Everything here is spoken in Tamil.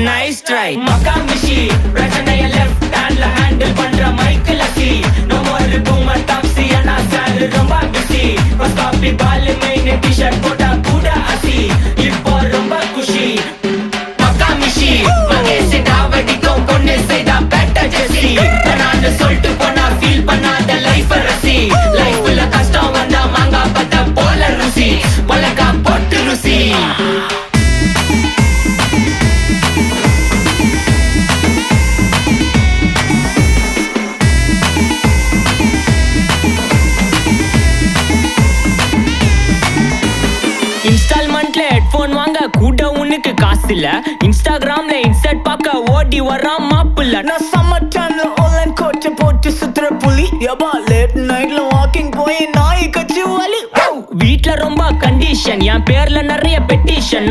நைஸ் ட்ரை மகாமிஷி பிரச்சனைய லெஃப்ட் ஹேண்ட்ல ஹேண்டில் பண்ற மைக்கேல் அசி நோ மோர் பூமர் டாக்ஸி அண்ணா சார் ரொம்ப பிஸி ஃபர்ஸ்ட் காப்பி பால் மெயின் டி-ஷர்ட் போட்டா கூட அசி இப்போ ரொம்ப குஷி மகாமிஷி மகேஷ் டாவடிக்கும் பொண்ணு செய்தா பெட்ட ஜெசி நான் சொல்லிட்டு போனா ஃபீல் பண்ணாத லைஃப் ரசி லைஃப்ல கஷ்டம் வந்தா மாங்கா பத்த போல ருசி பலகா போட்டு ருசி இன்ஸ்டால்மெண்ட்ல ஹெட்போன் வாங்க கூட உனக்கு காசு இல்ல இன்ஸ்டாகிராம்ல இன்ஸ்டர்ட் பார்க்க ஓடி வரான் மாப்பிள்ள நான் சம்மர் டைம்ல ஆன்லைன் கோட்டை போட்டு சுத்துற புலி யபா லேட் நைட்ல வாக்கிங் போய் நாய் கச்சி வலி வீட்ல ரொம்ப கண்டிஷன் என் பேர்ல நிறைய பெட்டிஷன்